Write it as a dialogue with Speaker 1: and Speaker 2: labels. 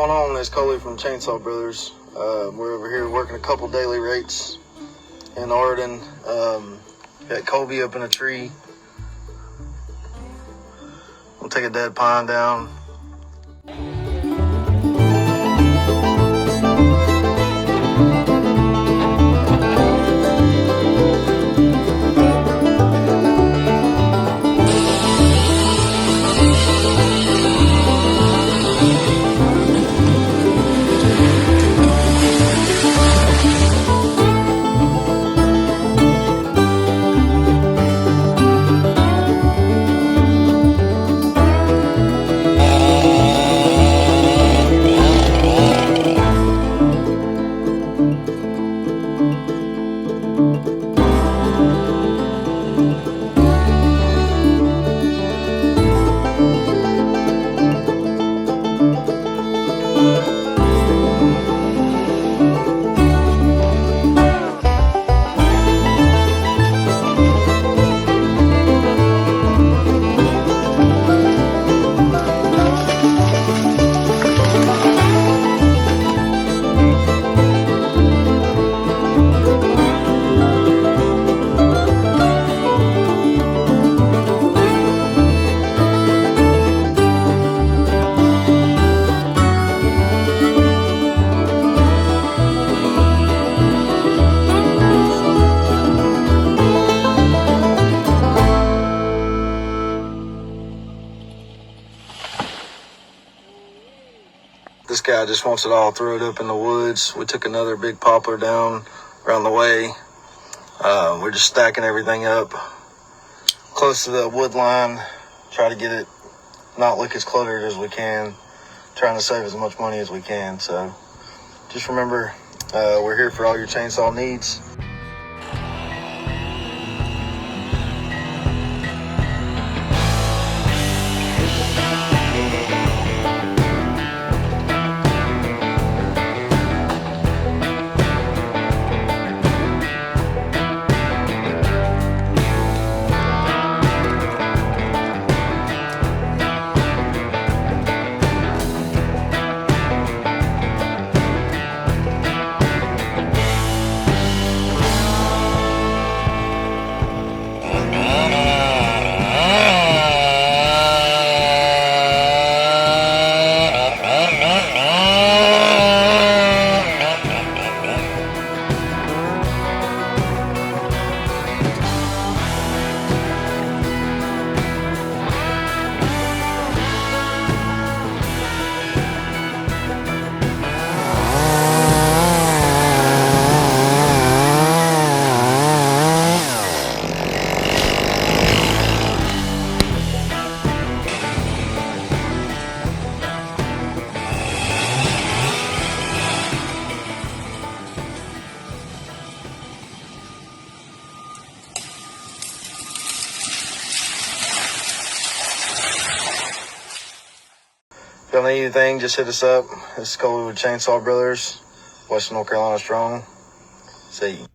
Speaker 1: going on? It's Coley from Chainsaw Brothers. We're over here working a couple daily rates in Arden. Got Colby up in a tree. We'll take a dead pine down. This guy just wants it all thrown up in the woods. We took another big poplar down around the way. We're just stacking everything up close to the wood line. Try to get it not look as cluttered as we can. Trying to save as much money as we can. So just remember, we're here for all your chainsaw needs. If y'all need anything, just hit us up. This is Coley with Chainsaw Brothers, Western North Carolina Strong. See you.